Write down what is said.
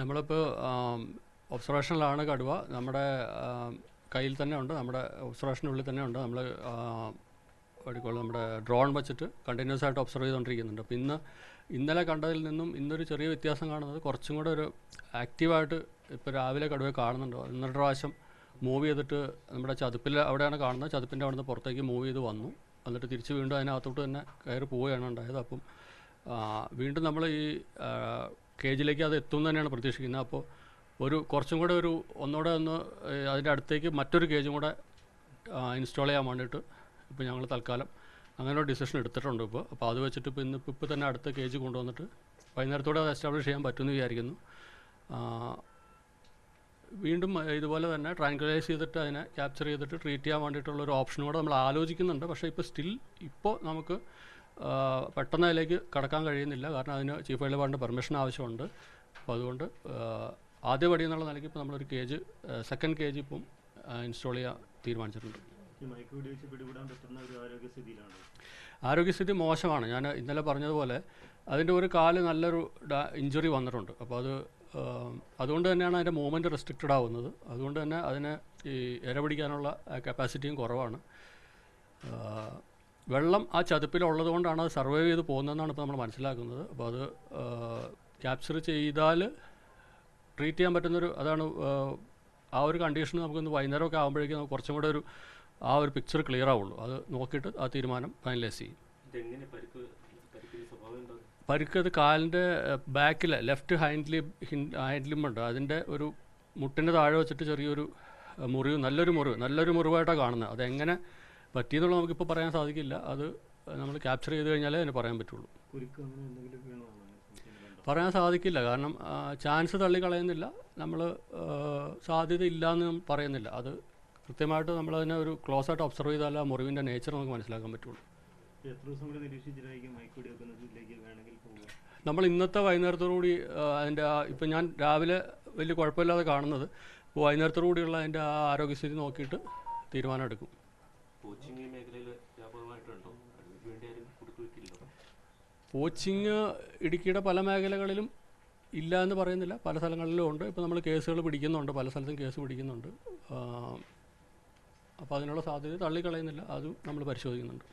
നമ്മളിപ്പോൾ ഒബ്സർവേഷനിലാണ് കടുവ. നമ്മുടെ കയ്യിൽ തന്നെ ഉണ്ട്, നമ്മുടെ ഒബ്സർവേഷനുള്ളിൽ തന്നെ ഉണ്ട്. നമ്മൾ പഠിക്കുള്ളൂ, നമ്മുടെ ഡ്രോൺ വെച്ചിട്ട് കണ്ടിന്യൂസ് ആയിട്ട് ഒബ്സർവ് ചെയ്തുകൊണ്ടിരിക്കുന്നുണ്ട്. അപ്പോൾ ഇന്നലെ കണ്ടതിൽ നിന്നും ഇന്നൊരു ചെറിയ വ്യത്യാസം കാണുന്നത് കുറച്ചും കൂടെ ഒരു ആക്റ്റീവായിട്ട് ഇപ്പോൾ രാവിലെ കടുവയെ കാണുന്നുണ്ട്. ഇന്നൊരു പ്രാവശ്യം മൂവ് ചെയ്തിട്ട് നമ്മുടെ ചതുപ്പിൽ അവിടെയാണ് കാണുന്നത്, ചതുപ്പിൻ്റെ അവിടെ നിന്ന് പുറത്തേക്ക് മൂവ് ചെയ്ത് വന്നു, എന്നിട്ട് തിരിച്ച് വീണ്ടും അതിനകത്തോട്ട് തന്നെ കയറി പോവുകയാണ് ഉണ്ടായത്. അപ്പം വീണ്ടും നമ്മൾ ഈ കേജിലേക്ക് അത് എത്തും തന്നെയാണ് പ്രതീക്ഷിക്കുന്നത്. അപ്പോൾ കുറച്ചും കൂടെ ഒന്നുകൂടെ അതിൻ്റെ അടുത്തേക്ക് മറ്റൊരു കേജും കൂടെ ഇൻസ്റ്റാൾ ചെയ്യാൻ വേണ്ടിയിട്ട് ഇപ്പോൾ ഞങ്ങൾ തൽക്കാലം അങ്ങനെ ഒരു ഡിസിഷൻ എടുത്തിട്ടുണ്ട് അപ്പോൾ അത് വെച്ചിട്ട് ഇപ്പോൾ തന്നെ അടുത്ത കേജ് കൊണ്ടുവന്നിട്ട് വൈകുന്നേരത്തോടെ അത് എസ്റ്റാബ്ലിഷ് ചെയ്യാൻ പറ്റുമെന്ന് വിചാരിക്കുന്നു. വീണ്ടും ഇതുപോലെ തന്നെ ട്രാങ്കുലൈസ് ചെയ്തിട്ട് അതിനെ ക്യാപ്ചർ ചെയ്തിട്ട് ട്രീറ്റ് ചെയ്യാൻ വേണ്ടിയിട്ടുള്ള ഒരു ഓപ്ഷനും കൂടെ നമ്മൾ ആലോചിക്കുന്നുണ്ട്. പക്ഷേ ഇപ്പോൾ നമുക്ക് പെട്ടെന്ന് അതിലേക്ക് കടക്കാൻ കഴിയുന്നില്ല, കാരണം അതിന് ചീഫ് വൈൽഡ് വാർഡിൻ്റെ പെർമിഷൻ ആവശ്യമുണ്ട്. അപ്പോൾ അതുകൊണ്ട് ആദ്യ പടി എന്നുള്ള നിലയ്ക്ക് ഇപ്പോൾ നമ്മളൊരു സെക്കൻഡ് കേജ് ഇപ്പം ഇൻസ്റ്റാൾ ചെയ്യാൻ തീരുമാനിച്ചിട്ടുണ്ട്. ആരോഗ്യസ്ഥിതി മോശമാണ്. ഞാൻ ഇന്നലെ പറഞ്ഞതുപോലെ അതിൻ്റെ ഒരു കാല് നല്ലൊരു ഇഞ്ചുറി വന്നിട്ടുണ്ട്. അപ്പോൾ അതുകൊണ്ട് തന്നെയാണ് അതിൻ്റെ മൂവ്മെൻറ്റ് റെസ്ട്രിക്റ്റഡ് ആവുന്നത്. അതുകൊണ്ട് തന്നെ അതിന് ഈ ഇര പിടിക്കാനുള്ള കപ്പാസിറ്റിയും കുറവാണ്. വെള്ളം ആ ചതുപ്പിലുള്ളത് കൊണ്ടാണ് അത് സർവൈവ് ചെയ്ത് പോകുന്നതെന്നാണ് ഇപ്പോൾ നമ്മൾ മനസ്സിലാക്കുന്നത്. അപ്പോൾ അത് ക്യാപ്ചർ ചെയ്താൽ ട്രീറ്റ് ചെയ്യാൻ പറ്റുന്നൊരു അതാണ് ആ ഒരു കണ്ടീഷൻ. നമുക്കൊന്ന് വൈകുന്നേരമൊക്കെ ആകുമ്പോഴേക്കും നമുക്ക് കുറച്ചും കൂടെ ആ ഒരു പിക്ചർ ക്ലിയർ ആവുള്ളൂ. അത് നോക്കിയിട്ട് ആ തീരുമാനം ഫൈനലൈസ് ചെയ്യും. പരിക്കത് കാലിൻ്റെ ബാക്കിൽ ലെഫ്റ്റ് ഹൈൻഡ് ലിമ്പുണ്ട്, അതിൻ്റെ ഒരു മുട്ടിൻ്റെ താഴെ വെച്ചിട്ട് ചെറിയൊരു നല്ലൊരു മുറിവായിട്ടാണ് കാണുന്നത്. അതെങ്ങനെ പറ്റിയെന്നുള്ളത് നമുക്കിപ്പോൾ പറയാൻ സാധിക്കില്ല. അത് നമ്മൾ ക്യാപ്ചർ ചെയ്ത് കഴിഞ്ഞാലേ അതിന് പറയാൻ പറ്റുള്ളൂ. പറയാൻ സാധിക്കില്ല, കാരണം ചാൻസ് തള്ളിക്കളയുന്നില്ല, നമ്മൾ സാധ്യത ഇല്ല എന്ന് പറയുന്നില്ല. അത് കൃത്യമായിട്ട് നമ്മളതിനെ ഒരു ക്ലോസ് ആയിട്ട് ഒബ്സർവ് ചെയ്താലേ ആ മുറിവിൻ്റെ നേച്ചർ നമുക്ക് മനസ്സിലാക്കാൻ പറ്റുള്ളൂ. നമ്മൾ ഇന്നത്തെ വൈകുന്നേരത്തോടുകൂടി അതിൻ്റെ ഇപ്പം ഞാൻ രാവിലെ വലിയ കുഴപ്പമില്ലാതെ കാണുന്നത്, അപ്പോൾ വൈകുന്നേരത്തോടുകൂടിയുള്ള അതിൻ്റെ ആ ആരോഗ്യസ്ഥിതി നോക്കിയിട്ട് തീരുമാനം എടുക്കും. പോച്ചിങ് ഇടുക്കിയുടെ പല മേഖലകളിലും ഇല്ല എന്ന് പറയുന്നില്ല, പല സ്ഥലങ്ങളിലും ഉണ്ട്. ഇപ്പോൾ നമ്മൾ കേസുകൾ പിടിക്കുന്നുണ്ട്, പല സ്ഥലത്തും കേസ് പിടിക്കുന്നുണ്ട്. അപ്പോൾ അതിനുള്ള സാധ്യത തള്ളിക്കളയുന്നില്ല, അതും നമ്മൾ പരിശോധിക്കുന്നുണ്ട്.